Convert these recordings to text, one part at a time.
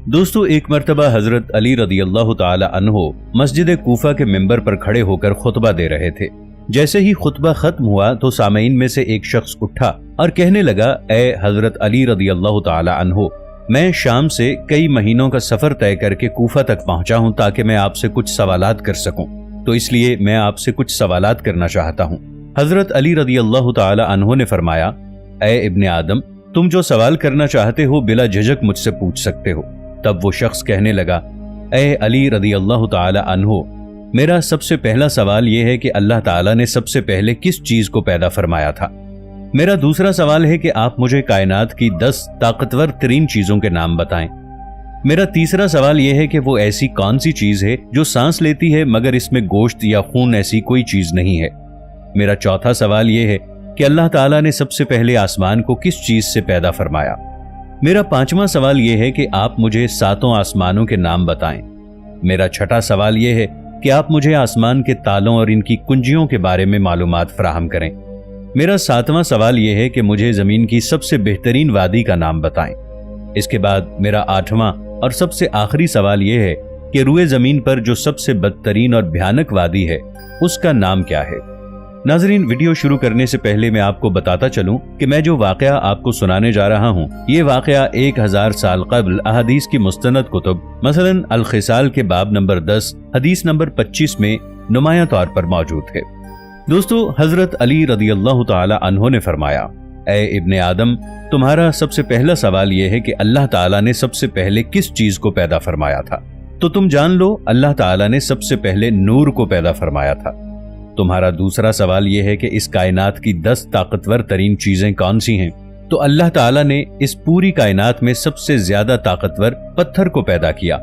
दोस्तों, एक मर्तबा हजरत अली रदी अल्लाह ताला अन्हो मस्जिद कूफा के मिंबर पर खड़े होकर खुतबा दे रहे थे। जैसे ही खुतबा खत्म हुआ तो सामईन में से एक शख्स उठा और कहने लगा, ए हजरत अली रदी अल्लाह ताला अन्हो, मैं शाम से कई महीनों का सफर तय करके कूफा तक पहुंचा हूं ताकि मैं आपसे कुछ सवालात कर सकूं, तो इसलिए मैं आपसे कुछ सवालात करना चाहता हूं। हजरत अली रदी अल्लाह ताला अन्हो ने फरमाया, ए इब्ने आदम, तुम जो सवाल करना चाहते हो बिला झिझक मुझसे पूछ सकते हो। तब वो शख्स कहने लगा, ए अली रदी अल्लाह ताला अन्हो, मेरा सबसे पहला सवाल यह है कि अल्लाह ताला ने सबसे पहले किस चीज को पैदा फरमाया था। मेरा दूसरा सवाल है कि आप मुझे कायनात की 10 ताकतवर तरीन चीजों के नाम बताएं। मेरा तीसरा सवाल यह है कि वो ऐसी कौन सी चीज है जो सांस लेती है मगर इसमें गोश्त या खून ऐसी कोई चीज नहीं है। मेरा चौथा सवाल यह है कि अल्लाह ताला ने सबसे पहले आसमान को किस चीज से पैदा फरमाया। मेरा पांचवा सवाल यह है कि आप मुझे 7 आसमानों के नाम बताएं। मेरा छठा सवाल यह है कि आप मुझे आसमान के तालों और इनकी कुंजियों के बारे में मालूमात फराहम करें। मेरा 7वां सवाल यह है कि मुझे जमीन की सबसे बेहतरीन वादी का नाम बताएं। इसके बाद मेरा 8वां और सबसे आखिरी सवाल यह है कि रुए जमीन पर जो सबसे बदतरीन और भयानक वादी है उसका नाम क्या है। नाजरीन, वीडियो शुरू करने से पहले मैं आपको बताता चलूं कि मैं जो वाकया आपको सुनाने जा रहा हूं, ये वाकया 1000 साल कबल अहादीस की मुस्तनद कुतुब मसलन अल खिसाल के बाब नंबर 10 हदीस नंबर 25 में नुमाया तौर पर मौजूद है। दोस्तों, हजरत अली रदी अल्लाह ताला अन्हो ने फरमाया, ए इब्ने आदम, तुम्हारा सबसे पहला सवाल यह है कि अल्लाह ताला ने सबसे पहले किस चीज को पैदा फरमाया था। तो तुम जान लो, अल्लाह ताला ने सबसे पहले नूर को पैदा फरमाया था। तुम्हारा दूसरा सवाल यह है कि इस कायनात की 10 ताकतवर तरीन चीजें कौन सी हैं। तो अल्लाह ताला ने इस पूरी कायनात में सबसे ज्यादा ताकतवर पत्थर को पैदा किया।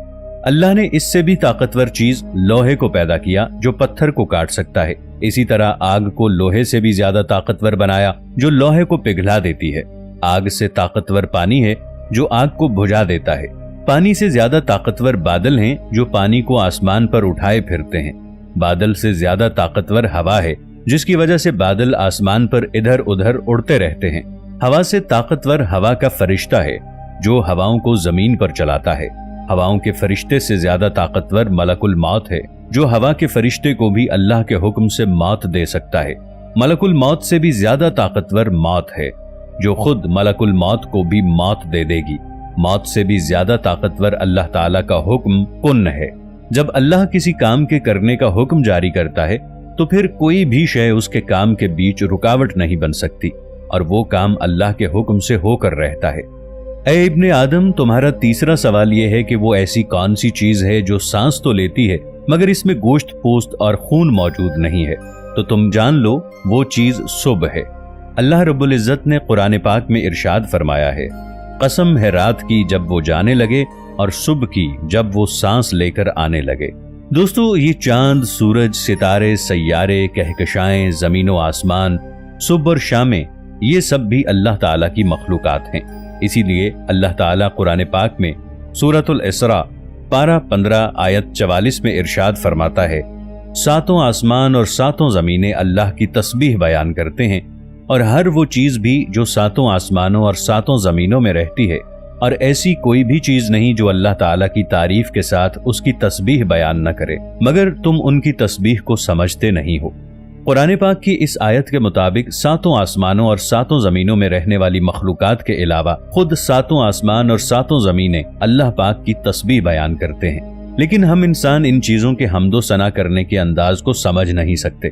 अल्लाह ने इससे भी ताकतवर चीज लोहे को पैदा किया जो पत्थर को काट सकता है। इसी तरह आग को लोहे से भी ज्यादा ताकतवर बनाया जो लोहे को पिघला देती है। आग से ताकतवर पानी है जो आग को बुझा देता है। पानी से ज्यादा ताकतवर बादल हैं जो पानी को आसमान पर उठाए फिरते हैं। बादल से ज्यादा ताकतवर हवा है जिसकी वजह से बादल आसमान पर इधर उधर उड़ते रहते हैं। हवा से ताकतवर हवा का फरिश्ता है जो हवाओं को जमीन पर चलाता है। हवाओं के फरिश्ते से ज्यादा ताकतवर मलकुल मौत है जो हवा के फरिश्ते को भी अल्लाह के हुक्म से मौत दे सकता है। मलकुल मौत से भी ज्यादा ताकतवर मौत है जो खुद मलकुल मौत को भी मौत दे देगी। मौत से भी ज्यादा ताकतवर अल्लाह ताला का हुक्म कुन है। जब अल्लाह किसी काम के करने का हुक्म जारी करता है तो फिर कोई भी शय उसके काम के बीच रुकावट नहीं बन सकती और वो काम अल्लाह के हुक्म से होकर रहता है। ऐ इब्ने आदम, तुम्हारा तीसरा सवाल यह है कि वो ऐसी कौन सी चीज है जो सांस तो लेती है मगर इसमें गोश्त पोस्त और खून मौजूद नहीं है। तो तुम जान लो, वो चीज सुबह है। अल्लाह रब्बुल इज्जत ने कुरान पाक में इरशाद फरमाया है, कसम है रात की जब वो जाने लगे और सुबह की जब वो सांस लेकर आने लगे। दोस्तों, ये चांद, सूरज, सितारे, सैयारे, कहकशाएं, जमीनो आसमान, सुबह और शामें, ये सब भी अल्लाह ताला की मखलूकात हैं। इसीलिए अल्लाह ताला कुरान पाक में सूरतुल इसरा पारा 15 आयत 44 में इरशाद फरमाता है, 7 आसमान और 7 जमीनें अल्लाह की तस्बीह बयान करते हैं और हर वो चीज भी जो 7 आसमानों और 7 जमीनों में रहती है, और ऐसी कोई भी चीज नहीं जो अल्लाह ताला की तारीफ के साथ उसकी तस्बीह बयान न करे, मगर तुम उनकी तस्बीह को समझते नहीं हो। कुरान पाक की इस आयत के मुताबिक 7 आसमानों और 7 जमीनों में रहने वाली मखलूकात के अलावा खुद 7 आसमान और 7 जमीनें अल्लाह पाक की तस्बीह बयान करते हैं। लेकिन हम इंसान इन चीजों के हम्दो सना करने के अंदाज को समझ नहीं सकते।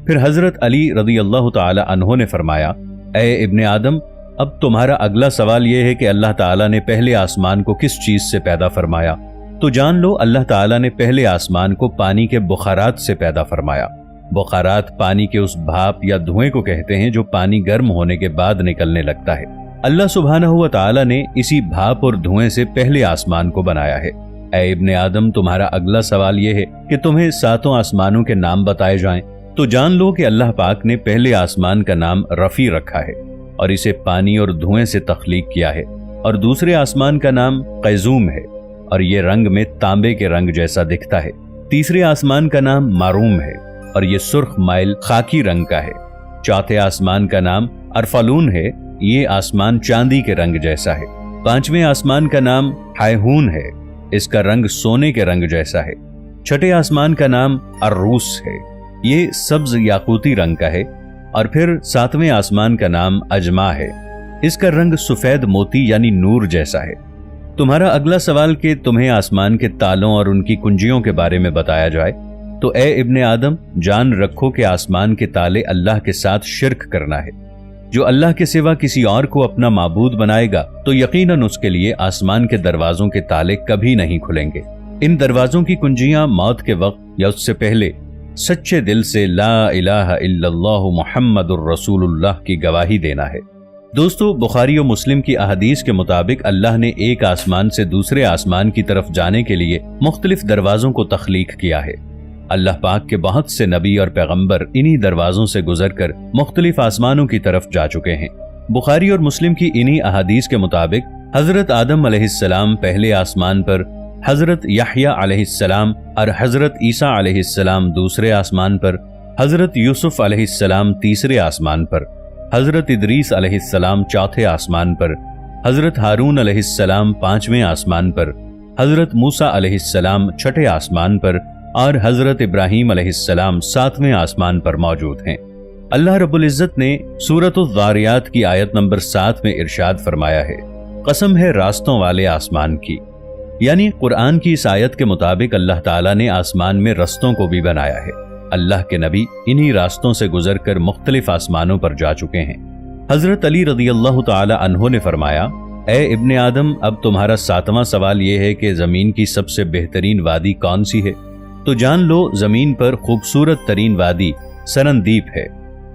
फिर हजरत अली रदी अल्लाह ताला अन्हो ने फरमाया, ए इब्ने आदम, अब तुम्हारा अगला सवाल यह है कि अल्लाह ताला ने पहले आसमान को किस चीज से पैदा फरमाया। तो जान लो, अल्लाह ताला ने पहले आसमान को पानी के बुखारात से पैदा फरमाया। बुखारात पानी के उस भाप या धुएं को कहते हैं जो पानी गर्म होने के बाद निकलने लगता है। अल्लाह सुब्हानहू व तआला ने इसी भाप और धुएं से पहले आसमान को बनाया है। ऐ इब्ने आदम, तुम्हारा अगला सवाल यह है कि तुम्हें 7 आसमानों के नाम बताए जाएं। तो जान लो कि अल्लाह पाक ने पहले आसमान का नाम रफी रखा है और इसे पानी और धुएं से तख्लीक किया है, और दूसरे आसमान का नाम कैजूम है और ये रंग में तांबे के रंग जैसा दिखता है। तीसरे आसमान का नाम मारूम है और ये सुर्ख माइल खाकी रंग का है। चौथे आसमान का नाम अरफालून है, ये आसमान चांदी के रंग जैसा है। पांचवें आसमान का नाम हायहून है, इसका रंग सोने के रंग जैसा है। छठे आसमान का नाम अर्रूस है, ये सब्ज याकूती रंग का है। और फिर सातवें आसमान का नाम अजमा है, इसका रंग सफेद मोती यानी नूर जैसा है। तुम्हारा अगला सवाल कि तुम्हें आसमान के तालों और उनकी कुंजियों के बारे में बताया जाए, तो ए इब्ने आदम, जान रखो कि आसमान के ताले अल्लाह के साथ शिर्क करना है। जो अल्लाह के सिवा किसी और को अपना माबूद बनाएगा तो यकीनन उसके लिए आसमान के दरवाजों के ताले कभी नहीं खुलेंगे। इन दरवाजों की कुंजियां मौत के वक्त या उससे पहले सच्चे दिल से ला इलाहा इल्लल्लाहु मुहम्मदुर रसूलुल्लाह की गवाही देना है। दोस्तों, बुखारी और मुस्लिम की अहदीस के मुताबिक अल्लाह ने एक आसमान से दूसरे आसमान की तरफ जाने के लिए मुख्तलिफ दरवाजों को तख्लीक किया है। अल्लाह पाक के बहुत से नबी और पैगंबर इन्हीं दरवाजों से गुजरकर मुख्तलिफ आसमानों की तरफ जा चुके हैं। बुखारी और मुस्लिम की इन्हीं अहादीस के मुताबिक हजरत आदम अलैहिस्सलाम पहले आसमान पर, हजरत याह्या अलैहिस्सलाम और हजरत ईसा अलैहिस्सलाम दूसरे आसमान पर, हजरत यूसुफ अलैहिस्सलाम तीसरे आसमान पर, हजरत इदरीस अलैहिस्सलाम चौथे आसमान पर, हजरत हारून अलैहिस्सलाम पांचवें आसमान पर, हजरत मूसा अलैहिस्सलाम छठे आसमान पर और हजरत इब्राहीम अलैहिस्सलाम सातवें आसमान पर मौजूद हैं। अल्लाह रब्बुल इज्जत ने सूरत-उज़-ज़ारियात की आयत नंबर 7 में इरशाद फरमाया है, कसम है रास्तों वाले आसमान की। यानी कुरान की इस आयत के मुताबिक अल्लाह ताला ने आसमान में रस्तों को भी बनाया है। अल्लाह के नबी इन्हीं रास्तों से गुजरकर मुख्तलिफ आसमानों पर जा चुके हैं। हजरत अली रज़ियल्लाहु ताला अन्हु ने फरमाया, ए इब्ने आदम, अब तुम्हारा 7वां सवाल यह है कि जमीन की सबसे बेहतरीन वादी कौन सी है? तो जान लो, जमीन पर खूबसूरत तरीन वादी सरनदीप है,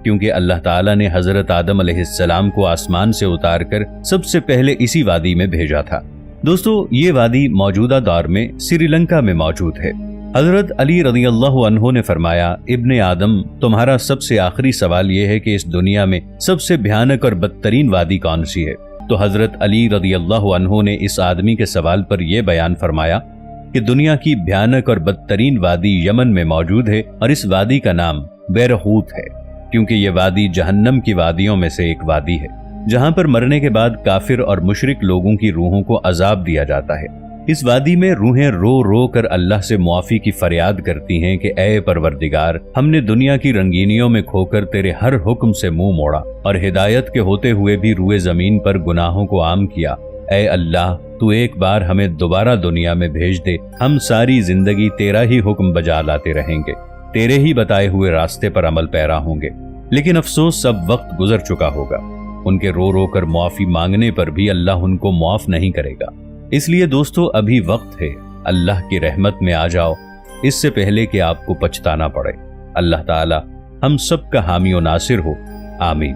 क्योंकि अल्लाह ताला ने हजरत आदम अलैहिस्सलाम को आसमान से उतारकर सबसे पहले इसी वादी में भेजा था। दोस्तों, ये वादी मौजूदा दौर में श्रीलंका में मौजूद है। हजरत अली रज़ियल्लाहु अन्हु ने फरमाया, इब्ने आदम, तुम्हारा सबसे आखिरी सवाल यह है कि इस दुनिया में सबसे भयानक और बदतरीन वादी कौन सी है? तो हजरत अली रज़ियल्लाहु अन्हु ने इस आदमी के सवाल पर यह बयान फरमाया कि दुनिया की भयानक और बदतरीन वादी यमन में मौजूद है और इस वादी का नाम बैरहूत है, क्योंकि ये वादी जहन्नम की वादियों में से एक वादी है, जहां पर मरने के बाद काफिर और मुशरिक लोगों की रूहों को अजाब दिया जाता है। इस वादी में रूहें रो रो कर अल्लाह से मुआफी की फरियाद करती हैं कि ए परवरदिगार, हमने दुनिया की रंगीनियों में खोकर तेरे हर हुक्म से मुंह मोड़ा और हिदायत के होते हुए भी रूए जमीन पर गुनाहों को आम किया। ए अल्लाह, तू एक बार हमें दोबारा दुनिया में भेज दे, हम सारी जिंदगी तेरा ही हुक्म बजा लाते रहेंगे, तेरे ही बताए हुए रास्ते पर अमल पैरा होंगे। लेकिन अफसोस, सब वक्त गुजर चुका होगा। उनके रो रो कर मुआफी मांगने पर भी अल्लाह उनको मुआफ नहीं करेगा। इसलिए दोस्तों, अभी वक्त है, अल्लाह की रहमत में आ जाओ, इससे पहले कि आपको पछताना पड़े। अल्लाह ताला हम सब का हामी और नासिर हो, आमीन।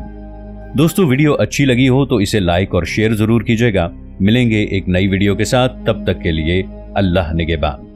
दोस्तों, वीडियो अच्छी लगी हो तो इसे लाइक और शेयर जरूर कीजिएगा। मिलेंगे एक नई वीडियो के साथ, तब तक के लिए अल्लाह निगहबान।